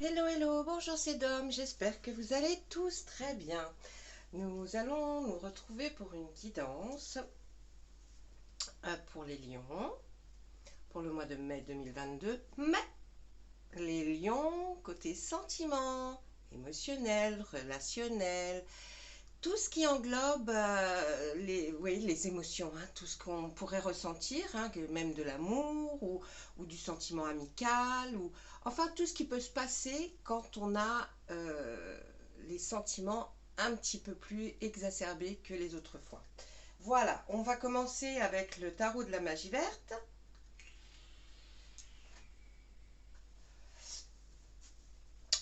Hello, hello, bonjour c'est Dom, j'espère que vous allez tous très bien. Nous allons nous retrouver pour une guidance pour les lions, pour le mois de mai 2022. Mais les lions, côté sentiment, émotionnel, relationnel, tout ce qui englobe les émotions, hein, tout ce qu'on pourrait ressentir, hein, même de l'amour ou du sentiment amical, ou enfin tout ce qui peut se passer quand on a les sentiments un petit peu plus exacerbés que les autres fois. Voilà, on va commencer avec le tarot de la magie verte.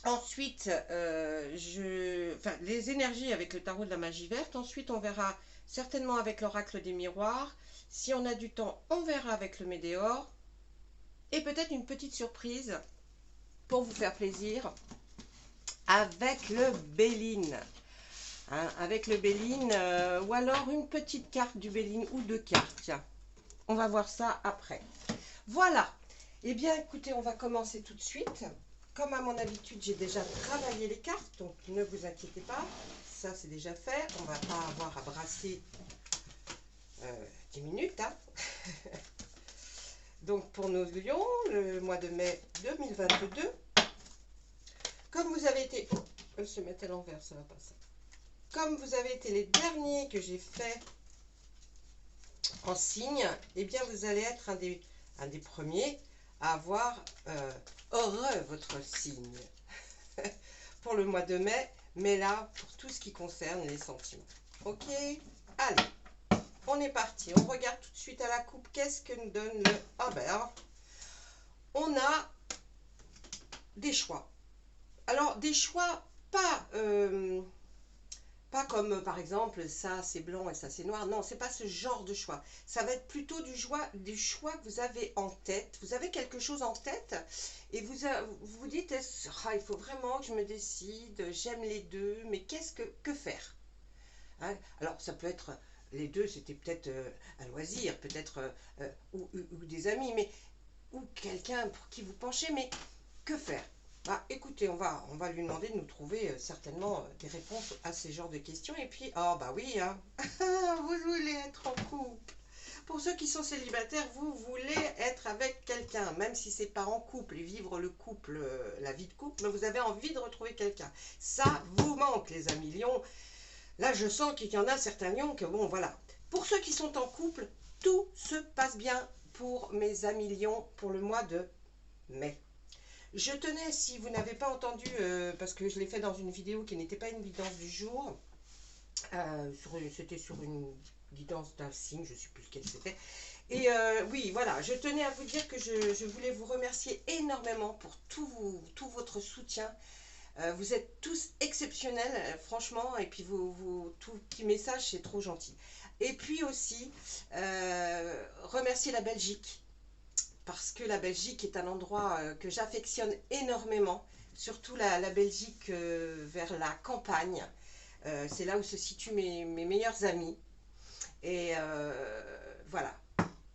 Ensuite, les énergies avec le tarot de la magie verte. Ensuite, on verra certainement avec l'oracle des miroirs. Si on a du temps, on verra avec le météore. Et peut-être une petite surprise pour vous faire plaisir avec le Béline. Hein, avec le Béline, ou alors une petite carte du Béline ou deux cartes. Tiens, on va voir ça après. Voilà. Eh bien, écoutez, on va commencer tout de suite. Comme à mon habitude, j'ai déjà travaillé les cartes, donc ne vous inquiétez pas. Ça, c'est déjà fait. On ne va pas avoir à brasser 10 minutes. Hein. Donc, pour nos lions, le mois de mai 2022, comme vous avez été... Oh, elle se met à l'envers, ça va pas ça. Comme vous avez été les derniers que j'ai fait en signe, eh bien, vous allez être un des premiers à avoir heureux votre signe pour le mois de mai, mais là, pour tout ce qui concerne les sentiments. Ok? Allez, on est parti. On regarde tout de suite à la coupe. Qu'est-ce que nous donne le... Ah ben, alors, on a des choix. Alors, des choix pas comme par exemple ça c'est blanc et ça c'est noir. Non, c'est pas ce genre de choix. Ça va être plutôt du choix que vous avez en tête. Vous avez quelque chose en tête et vous vous dites il faut vraiment que je me décide. J'aime les deux, mais que faire, hein? Alors ça peut être les deux, c'était peut-être un loisir, peut-être ou des amis, mais ou quelqu'un pour qui vous penchez, mais que faire? Bah, écoutez, on va lui demander de nous trouver certainement des réponses à ces genres de questions. Et puis, oh bah oui, hein, vous voulez être en couple. Pour ceux qui sont célibataires, vous voulez être avec quelqu'un, même si c'est pas en couple et vivre le couple, la vie de couple, mais vous avez envie de retrouver quelqu'un. Ça vous manque, les amis lions. Là, je sens qu'il y en a certains lions que bon, voilà. Pour ceux qui sont en couple, tout se passe bien pour mes amis lions pour le mois de mai. Je tenais, si vous n'avez pas entendu, parce que je l'ai fait dans une vidéo qui n'était pas une guidance du jour, c'était sur une guidance d'un signe, je ne sais plus lequel c'était. Et oui, voilà, je tenais à vous dire que je voulais vous remercier énormément pour tout votre soutien. Vous êtes tous exceptionnels, franchement, et puis tout petit message, c'est trop gentil. Et puis aussi, remercier la Belgique, parce que la Belgique est un endroit que j'affectionne énormément, surtout la Belgique vers la campagne. C'est là où se situent mes meilleurs amis. Et voilà.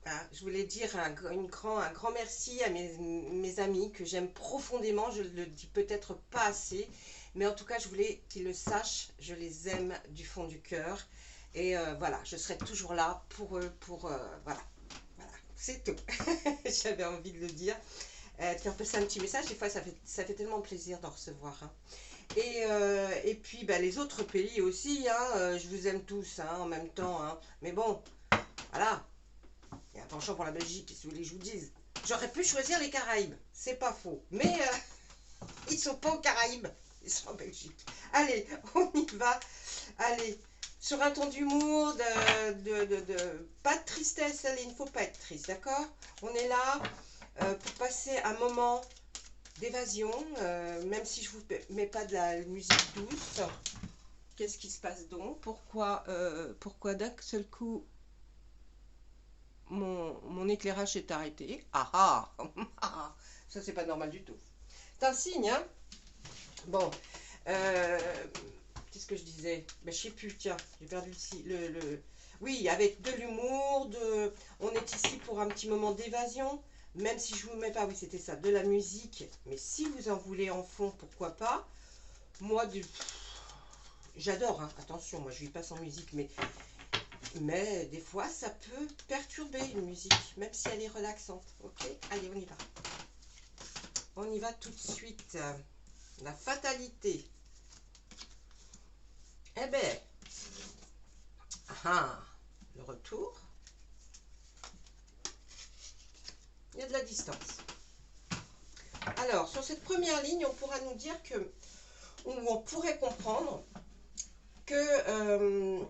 Hein, je voulais dire un grand merci à mes amis que j'aime profondément. Je ne le dis peut-être pas assez, mais en tout cas, je voulais qu'ils le sachent. Je les aime du fond du cœur. Et voilà, je serai toujours là pour eux, voilà. C'est tout. J'avais envie de le dire. De faire passer un petit message, des fois ça fait tellement plaisir d'en recevoir. Hein. Et puis bah, les autres pays aussi, hein, je vous aime tous hein, en même temps. Hein. Mais bon, voilà. Et un penchant pour la Belgique, qu'est-ce que vous voulez que je vous dise? J'aurais pu choisir les Caraïbes, c'est pas faux. Mais ils sont pas aux Caraïbes, ils sont en Belgique. Allez, on y va. Allez. Sur un ton d'humour, pas de tristesse, allez, il ne faut pas être triste, d'accord? On est là pour passer un moment d'évasion, même si je ne vous mets pas de la musique douce. Qu'est-ce qui se passe donc? Pourquoi d'un seul coup, mon éclairage s'est arrêté? Ah ah ça, c'est pas normal du tout. C'est un signe, hein? Bon, qu'est-ce que je disais? Ben, je sais plus, tiens, j'ai perdu oui, avec de l'humour, on est ici pour un petit moment d'évasion, même si je vous mets pas, oui c'était ça, de la musique, mais si vous en voulez en fond, pourquoi pas. Moi, j'adore, hein. Attention, moi je vis pas sans musique, mais des fois ça peut perturber une musique, même si elle est relaxante. Ok, allez, on y va. On y va tout de suite. La fatalité. Eh ben, le retour. Il y a de la distance. Alors, sur cette première ligne, on pourra nous dire que, ou on pourrait comprendre que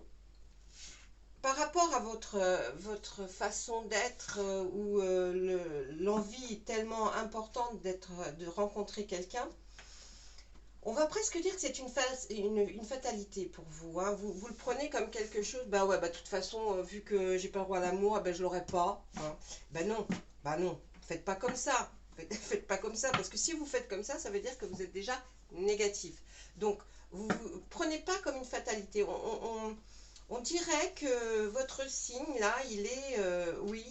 par rapport à votre façon d'être ou l'envie tellement importante de rencontrer quelqu'un, on va presque dire que c'est une fatalité pour vous, hein. Vous le prenez comme quelque chose, bah ouais, bah de toute façon, vu que j'ai pas le droit à l'amour, ben je l'aurai pas, hein. Bah non, faites pas comme ça. Faites pas comme ça, parce que si vous faites comme ça veut dire que vous êtes déjà négatif. Donc, vous prenez pas comme une fatalité. On dirait que votre signe, là, il est, oui,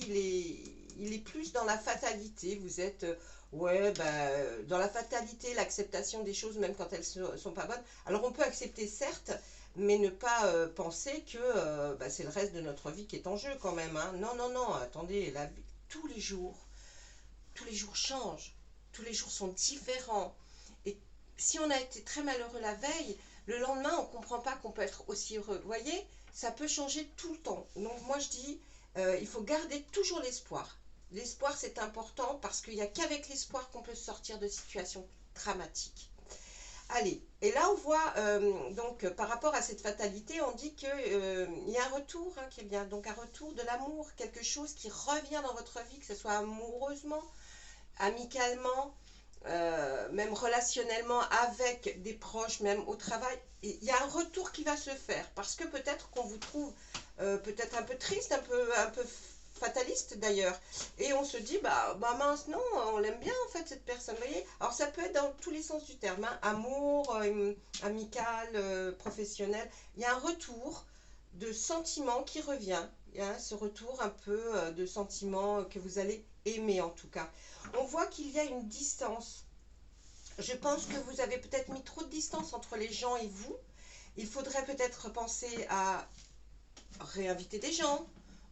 il est plus dans la fatalité. Vous êtes, ouais, bah, dans la fatalité, l'acceptation des choses, même quand elles sont pas bonnes. Alors, on peut accepter, certes, mais ne pas penser que bah, c'est le reste de notre vie qui est en jeu quand même, hein. Non, non, non, attendez, la vie, tous les jours changent, tous les jours sont différents. Et si on a été très malheureux la veille, le lendemain, on ne comprend pas qu'on peut être aussi heureux. Vous voyez, ça peut changer tout le temps. Donc moi, je dis, il faut garder toujours l'espoir. L'espoir, c'est important parce qu'il n'y a qu'avec l'espoir qu'on peut sortir de situations dramatiques. Allez, et là on voit, donc par rapport à cette fatalité, on dit qu'il y a un retour, hein, qui est bien, donc un retour de l'amour, quelque chose qui revient dans votre vie, que ce soit amoureusement, amicalement, même relationnellement avec des proches, même au travail. Il y a un retour qui va se faire, parce que peut-être qu'on vous trouve peut-être un peu triste, un peu fataliste d'ailleurs, et on se dit bah mince, non, on l'aime bien en fait cette personne, vous voyez. Alors ça peut être dans tous les sens du terme, hein, amour, amical, professionnel. Il y a un retour de sentiment qui revient, hein, ce retour un peu de sentiment que vous allez aimer en tout cas. On voit qu'il y a une distance. Je pense que vous avez peut-être mis trop de distance entre les gens et vous. Il faudrait peut-être penser à réinviter des gens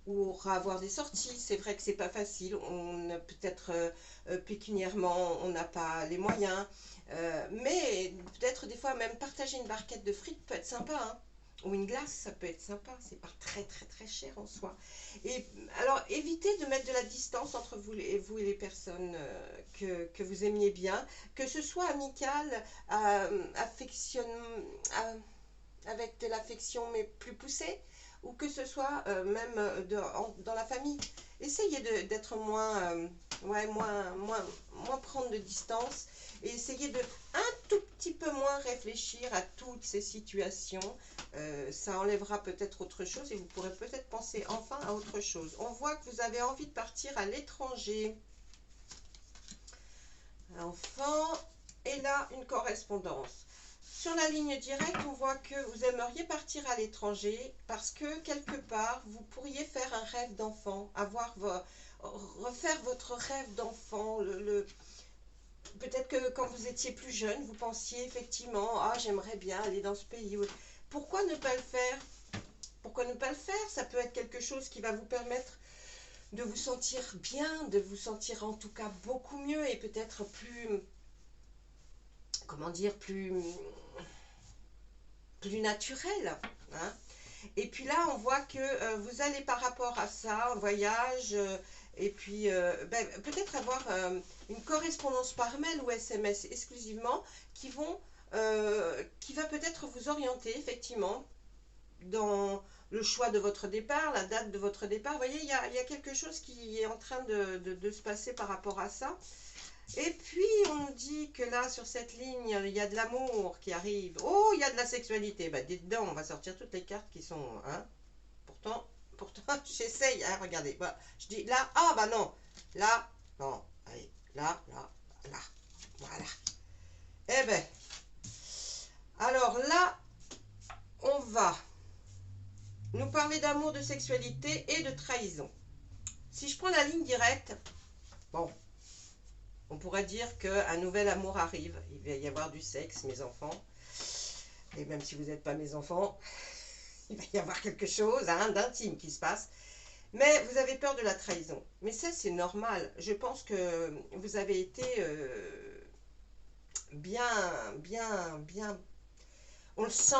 ou avoir des sorties. C'est vrai que c'est pas facile. On peut-être pécuniairement, on n'a pas les moyens. Mais peut-être des fois même partager une barquette de frites peut être sympa, hein. Ou une glace, ça peut être sympa, c'est pas très très très cher en soi. Et alors évitez de mettre de la distance entre vous et les personnes que vous aimiez bien, que ce soit amical, affection, avec de l'affection mais plus poussée, ou que ce soit même dans la famille. Essayez d'être moins, ouais, moins prendre de distance, et essayez de un tout petit peu moins réfléchir à toutes ces situations. Ça enlèvera peut-être autre chose et vous pourrez peut-être penser enfin à autre chose. On voit que vous avez envie de partir à l'étranger. Enfant, et là une correspondance. Sur la ligne directe, on voit que vous aimeriez partir à l'étranger parce que quelque part, vous pourriez faire un rêve d'enfant, refaire votre rêve d'enfant. Peut-être que quand vous étiez plus jeune, vous pensiez effectivement, ah, j'aimerais bien aller dans ce pays. Pourquoi ne pas le faire? Pourquoi ne pas le faire? Ça peut être quelque chose qui va vous permettre de vous sentir bien, de vous sentir en tout cas beaucoup mieux et peut-être plus, comment dire, plus naturel, hein. Et puis là, on voit que vous allez par rapport à ça, en voyage, et puis peut-être avoir une correspondance par mail ou SMS exclusivement qui va peut-être vous orienter effectivement dans le choix de votre départ, la date de votre départ. Vous voyez, il y a quelque chose qui est en train de se passer par rapport à ça. Et puis, on nous dit que là, sur cette ligne, il y a de l'amour qui arrive. Oh, il y a de la sexualité. Bah, dites donc, on va sortir toutes les cartes qui sont... Hein, pourtant j'essaye. Hein, regardez, voilà. Je dis là, ah bah non. Là, non. Allez, là. Voilà. Eh ben, alors là, on va nous parler d'amour, de sexualité et de trahison. Si je prends la ligne directe, bon, on pourrait dire qu'un nouvel amour arrive. Il va y avoir du sexe, mes enfants. Et même si vous n'êtes pas mes enfants, il va y avoir quelque chose hein, d'intime qui se passe. Mais vous avez peur de la trahison. Mais ça, c'est normal. Je pense que vous avez été bien... On le sent,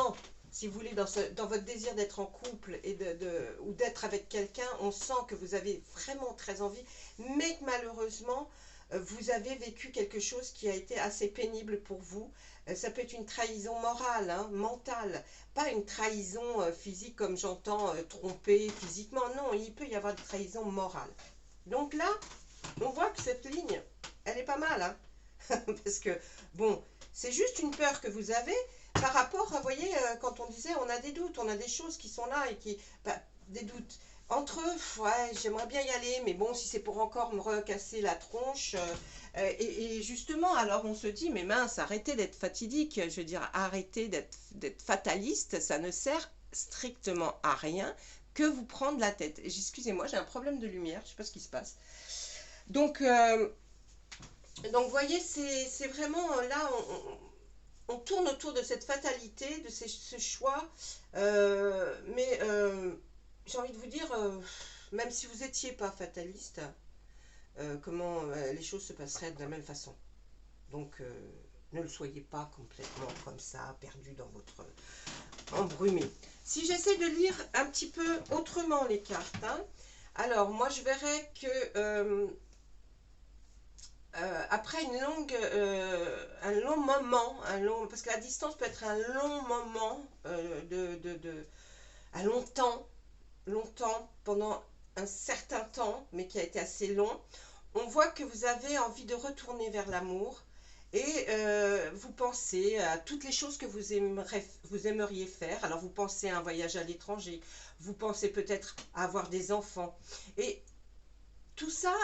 si vous voulez, dans votre désir d'être en couple et ou d'être avec quelqu'un, on sent que vous avez vraiment très envie, mais que malheureusement, vous avez vécu quelque chose qui a été assez pénible pour vous. Ça peut être une trahison morale, hein, mentale, pas une trahison physique comme j'entends tromper physiquement. Non, il peut y avoir des trahisons morales. Donc là, on voit que cette ligne, elle est pas mal, hein, parce que, bon, c'est juste une peur que vous avez par rapport, vous voyez, quand on disait on a des doutes, on a des choses qui sont là et qui, bah, des doutes. Entre eux, ouais, j'aimerais bien y aller, mais bon, si c'est pour encore me recasser la tronche. Et justement, alors on se dit, mais mince, arrêtez d'être fatidique, je veux dire, arrêtez d'être fataliste, ça ne sert strictement à rien que vous prendre la tête. Excusez-moi, j'ai un problème de lumière, je ne sais pas ce qui se passe. Donc vous voyez, c'est vraiment là, on tourne autour de cette fatalité, de ce choix, mais j'ai envie de vous dire, même si vous n'étiez pas fataliste, comment les choses se passeraient de la même façon. Donc, ne le soyez pas complètement comme ça, perdu dans votre embrumé. Si j'essaie de lire un petit peu autrement les cartes, hein, alors moi je verrais que après un long moment, parce que la distance peut être un long moment, à longtemps, pendant un certain temps, mais qui a été assez long, on voit que vous avez envie de retourner vers l'amour et vous pensez à toutes les choses que vous aimeriez faire. Alors vous pensez à un voyage à l'étranger, vous pensez peut-être à avoir des enfants. Et tout ça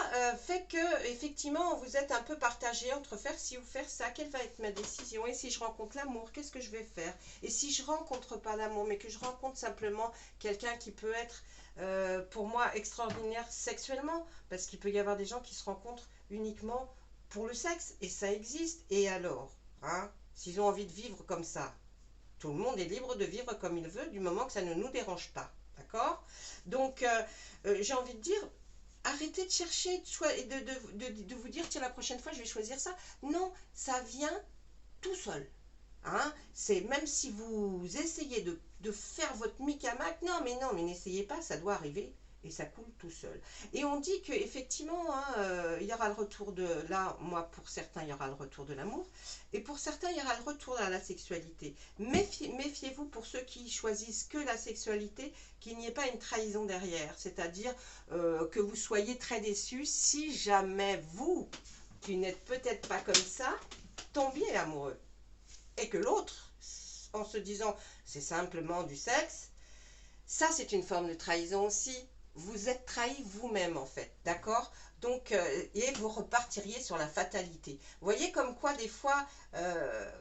fait que effectivement vous êtes un peu partagé entre faire ci ou faire ça. Quelle va être ma décision? Et si je rencontre l'amour, qu'est-ce que je vais faire? Et si je rencontre pas l'amour, mais que je rencontre simplement quelqu'un qui peut être pour moi extraordinaire sexuellement, parce qu'il peut y avoir des gens qui se rencontrent uniquement pour le sexe, et ça existe. Et alors, hein, s'ils ont envie de vivre comme ça, tout le monde est libre de vivre comme il veut, du moment que ça ne nous dérange pas, d'accord? Donc j'ai envie de dire, arrêtez de chercher et de vous dire, tiens, la prochaine fois, je vais choisir ça. Non, ça vient tout seul. Hein? C'est même si vous essayez de faire votre micamac, non, mais n'essayez pas, ça doit arriver. Et ça coule tout seul. Et on dit qu'effectivement, hein, il y aura le retour de... Là, moi, pour certains, il y aura le retour de l'amour. Et pour certains, il y aura le retour à la sexualité. Méfiez-vous pour ceux qui choisissent que la sexualité, qu'il n'y ait pas une trahison derrière. C'est-à-dire que vous soyez très déçus si jamais vous, qui n'êtes peut-être pas comme ça, tombiez amoureux. Et que l'autre, en se disant, c'est simplement du sexe, ça, c'est une forme de trahison aussi. Vous êtes trahi vous-même en fait, d'accord? Donc, et vous repartiriez sur la fatalité. Vous voyez comme quoi des fois,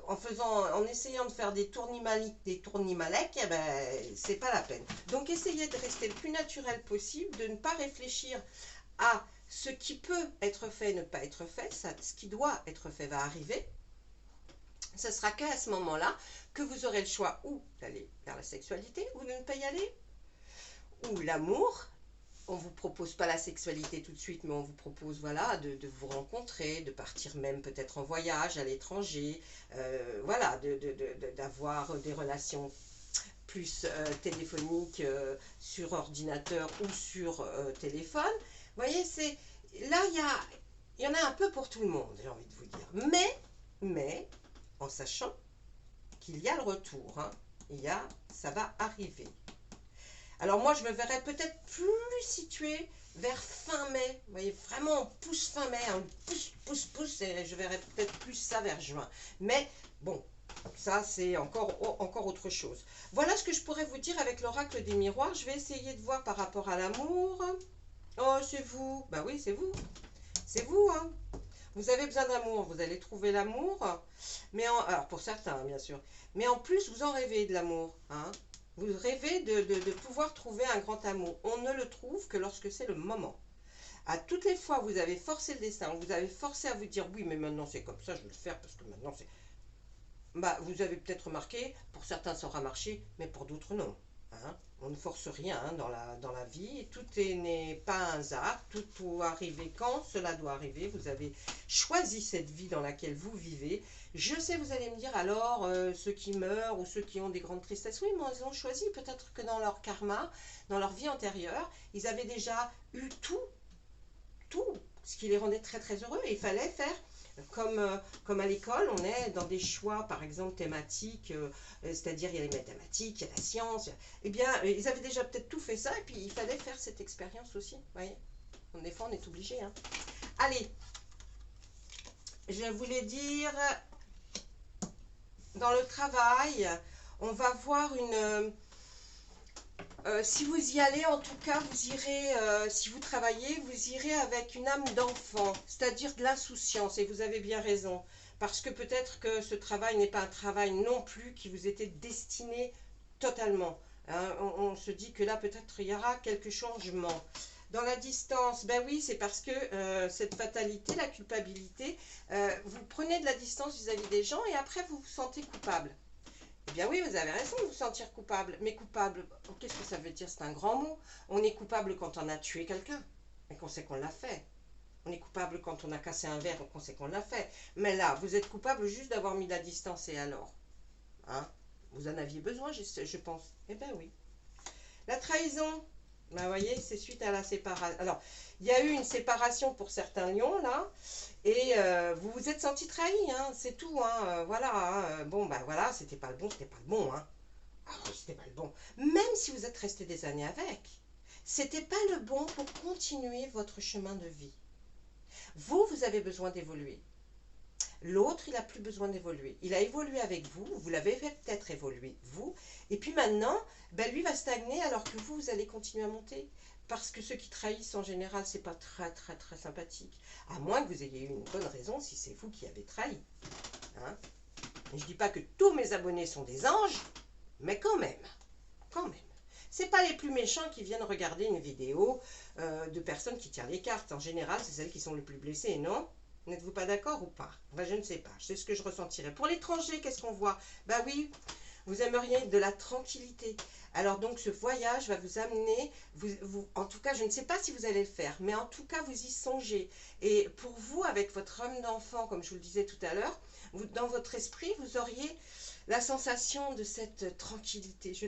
en essayant de faire des tournimaliques, des tournimalèques, eh ben, c'est pas la peine. Donc, essayez de rester le plus naturel possible, de ne pas réfléchir à ce qui peut être fait, ne pas être fait. Ça, ce qui doit être fait va arriver. Ce sera qu'à ce moment-là que vous aurez le choix ou d'aller vers la sexualité ou de ne pas y aller, ou l'amour. On ne vous propose pas la sexualité tout de suite, mais on vous propose voilà, de vous rencontrer, de partir même peut-être en voyage à l'étranger, voilà, d'avoir des relations plus téléphoniques sur ordinateur ou sur téléphone. Vous voyez, là, il y en a un peu pour tout le monde, j'ai envie de vous dire. Mais en sachant qu'il y a le retour, hein, ça va arriver. Alors moi, je me verrais peut-être plus située vers fin mai. Vous voyez, vraiment, on pousse fin mai, on pousse, et je verrais peut-être plus ça vers juin. Mais bon, ça, c'est encore autre chose. Voilà ce que je pourrais vous dire avec l'oracle des miroirs. Je vais essayer de voir par rapport à l'amour. Oh, c'est vous. Ben oui, c'est vous. C'est vous, hein. Vous avez besoin d'amour, vous allez trouver l'amour. Mais alors, pour certains, bien sûr. Mais en plus, vous en rêvez de l'amour, hein. Vous rêvez de pouvoir trouver un grand amour. On ne le trouve que lorsque c'est le moment. À toutes les fois où vous avez forcé le destin, vous avez forcé à vous dire oui, mais maintenant c'est comme ça, je vais le faire parce que maintenant c'est. Bah, vous avez peut-être remarqué, pour certains ça aura marché, mais pour d'autres non. Hein. On ne force rien hein, dans la vie, tout n'est pas un hasard, tout doit arriver quand cela doit arriver. Vous avez choisi cette vie dans laquelle vous vivez. Je sais, vous allez me dire alors, ceux qui meurent ou ceux qui ont des grandes tristesses, oui, mais ils ont choisi, peut-être que dans leur karma, dans leur vie antérieure, ils avaient déjà eu tout, ce qui les rendait très très heureux. Et il fallait faire comme à l'école, on est dans des choix, par exemple, thématiques, c'est-à-dire il y a les mathématiques, il y a la science. Eh bien, ils avaient déjà peut-être tout fait ça, et puis il fallait faire cette expérience aussi. Vous voyez, des fois, on est obligé. Hein. Allez, je voulais dire, dans le travail, on va voir une... si vous y allez, en tout cas, vous irez, si vous travaillez, vous irez avec une âme d'enfant, c'est-à-dire de l'insouciance, et vous avez bien raison, parce que peut-être que ce travail n'est pas un travail non plus qui vous était destiné totalement. Hein. On se dit que là, peut-être, il y aura quelques changements. Dans la distance, ben oui, c'est parce que cette fatalité, la culpabilité, vous prenez de la distance vis-à-vis des gens, et après, vous vous sentez coupable. Eh bien oui, vous avez raison de vous sentir coupable. Mais coupable, qu'est-ce que ça veut dire? C'est un grand mot. On est coupable quand on a tué quelqu'un et qu'on sait qu'on l'a fait. On est coupable quand on a cassé un verre et qu'on sait qu'on l'a fait. Mais là, vous êtes coupable juste d'avoir mis la distance et alors hein? Vous en aviez besoin, je pense. Eh bien oui. La trahison, ben, vous voyez, c'est suite à la séparation. Alors, il y a eu une séparation pour certains lions, là, et vous vous êtes senti trahi, hein, c'est tout, hein, voilà. Hein, bon, ben voilà, c'était pas le bon, c'était pas le bon, hein. Ah, c'était pas le bon. Même si vous êtes resté des années avec, c'était pas le bon pour continuer votre chemin de vie. Vous, vous avez besoin d'évoluer. L'autre, il n'a plus besoin d'évoluer. Il a évolué avec vous, vous l'avez fait peut-être évoluer, vous, et puis maintenant, ben lui va stagner alors que vous, vous allez continuer à monter. Parce que ceux qui trahissent, en général, c'est pas très, très, très sympathique. À moins que vous ayez eu une bonne raison si c'est vous qui avez trahi. Hein? Je ne dis pas que tous mes abonnés sont des anges, mais quand même, quand même. C'est pas les plus méchants qui viennent regarder une vidéo de personnes qui tirent les cartes. En général, c'est celles qui sont les plus blessées, non? N'êtes-vous pas d'accord ou pas? Ben, je ne sais pas, c'est ce que je ressentirais. Pour l'étranger, qu'est-ce qu'on voit? Ben oui, vous aimeriez de la tranquillité. Alors donc ce voyage va vous amener, en tout cas je ne sais pas si vous allez le faire, mais en tout cas vous y songez. Et pour vous, avec votre âme d'enfant, comme je vous le disais tout à l'heure, dans votre esprit, vous auriez la sensation de cette tranquillité. Je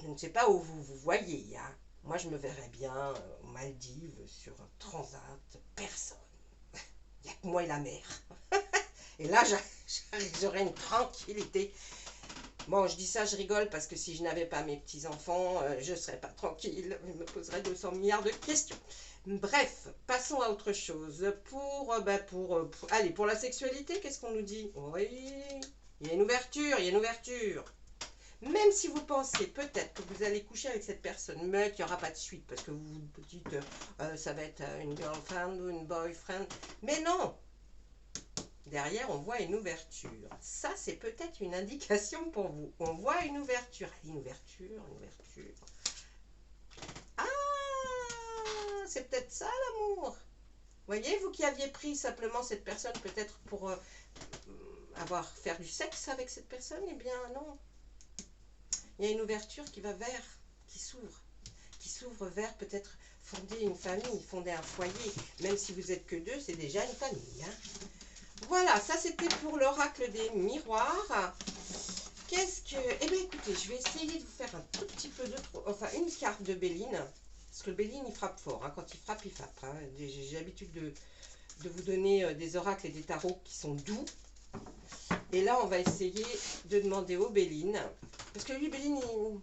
ne sais pas où vous vous voyez. Hein. Moi je me verrais bien aux Maldives, sur un transat, personne. Il n'y a que moi et la mer. Et là, j'aurais une tranquillité. Bon, je dis ça, je rigole, parce que si je n'avais pas mes petits-enfants, je ne serais pas tranquille. Je me poserais 200 milliards de questions. Bref, passons à autre chose. Allez, pour la sexualité, qu'est-ce qu'on nous dit? Oui, il y a une ouverture, il y a une ouverture. Même si vous pensez peut-être que vous allez coucher avec cette personne, mais qu'il n'y aura pas de suite, parce que vous vous dites ça va être une girlfriend ou une boyfriend. Mais non! Derrière, on voit une ouverture. Ça, c'est peut-être une indication pour vous. On voit une ouverture. Une ouverture, une ouverture. Ah! C'est peut-être ça l'amour. Voyez, vous qui aviez pris simplement cette personne peut-être pour faire du sexe avec cette personne, eh bien non. Il y a une ouverture qui va vers, qui s'ouvre vers peut-être fonder une famille, fonder un foyer. Même si vous êtes que deux, c'est déjà une famille. Hein. Voilà, ça c'était pour l'oracle des miroirs. Qu'est-ce que... Eh bien écoutez, je vais essayer de vous faire un tout petit peu d'autre... Enfin, une carte de Béline. Parce que le Béline, il frappe fort. Hein. Quand il frappe, il frappe. Hein. J'ai l'habitude de vous donner des oracles et des tarots qui sont doux. Et là, on va essayer de demander au Béline. Parce que lui, Béline, il...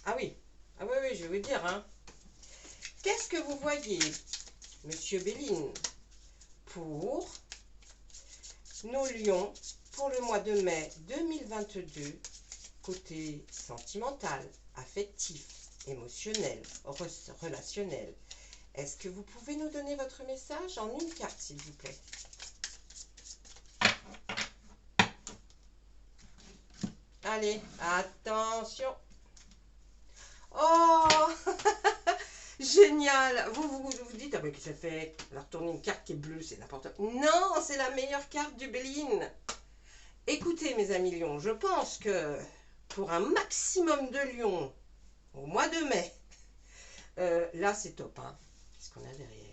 Ah oui, oui, je vais vous dire. Hein. Qu'est-ce que vous voyez, Monsieur Béline, pour nos lions pour le mois de mai 2022, côté sentimental, affectif, émotionnel, relationnel? Est-ce que vous pouvez nous donner votre message en une carte, s'il vous plaît? Allez, attention. Oh Génial. Vous dites, ah mais qu'est-ce que ça fait? Alors tourner une carte qui est bleue, c'est n'importe quoi. Non, c'est la meilleure carte du Béline. Écoutez mes amis lions, je pense que pour un maximum de lions au mois de mai, là c'est top. Hein. Qu'est-ce qu'on a derrière?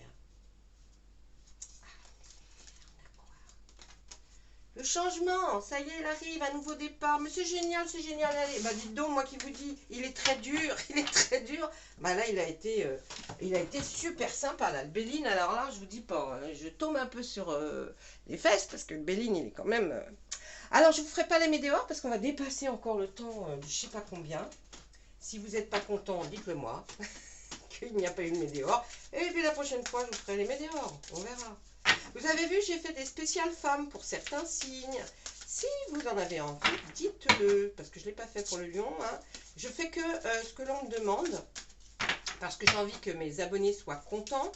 Le changement, ça y est, il arrive, un nouveau départ. Mais c'est génial, allez. Bah dites donc, moi qui vous dis, il est très dur, il est très dur. Bah là, il a été super sympa, là. Le Béline, alors là, je vous dis pas, hein, je tombe un peu sur les fesses, parce que le Béline, il est quand même... Alors, je vous ferai pas les météores, parce qu'on va dépasser encore le temps de je sais pas combien. Si vous n'êtes pas content, dites-le moi, qu'il n'y a pas eu de météores. Et puis la prochaine fois, je vous ferai les météores, on verra. Vous avez vu, j'ai fait des spéciales femmes pour certains signes. Si vous en avez envie, dites-le, parce que je ne l'ai pas fait pour le lion. Hein. Je fais que ce que l'on me demande, parce que j'ai envie que mes abonnés soient contents.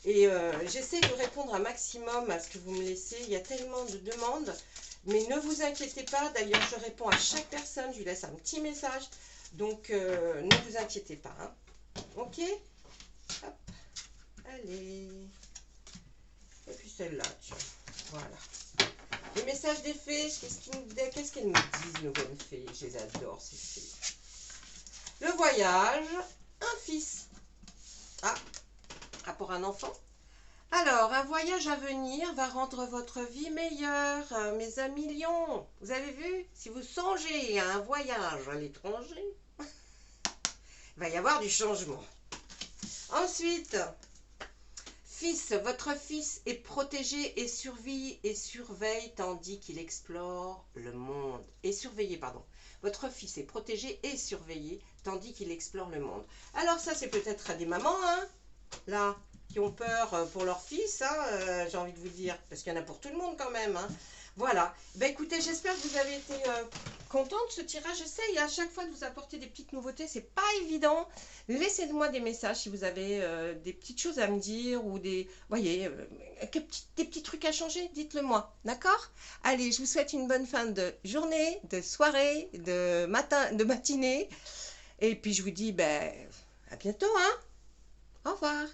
Et j'essaie de répondre un maximum à ce que vous me laissez. Il y a tellement de demandes. Mais ne vous inquiétez pas, d'ailleurs je réponds à chaque personne, je lui laisse un petit message. Donc ne vous inquiétez pas. Hein. Ok? Hop. Allez. Et puis celle-là, tiens. Voilà. Les messages des fées, qu'est-ce qu'elles nous disent, nos bonnes fées? Je les adore, ces fées. Le voyage, un fils. Ah, pour un enfant. Alors, un voyage à venir va rendre votre vie meilleure, mes amis lions. Vous avez vu? Si vous songez à un voyage à l'étranger, il va y avoir du changement. Ensuite... Fils, votre fils est protégé et surveille tandis qu'il explore le monde. Et surveillé, pardon. Votre fils est protégé et surveillé tandis qu'il explore le monde. Alors ça, c'est peut-être à des mamans, hein, là, qui ont peur pour leur fils, hein, j'ai envie de vous dire. Parce qu'il y en a pour tout le monde quand même, hein. Voilà. Ben écoutez, j'espère que vous avez été content de ce tirage. J'essaye à chaque fois de vous apporter des petites nouveautés. C'est pas évident. Laissez-moi des messages si vous avez des petites choses à me dire ou des, voyez, des petits trucs à changer. Dites-le moi, d'accord? Allez, je vous souhaite une bonne fin de journée, de soirée, de matinée. Et puis je vous dis, ben, à bientôt, hein? Au revoir.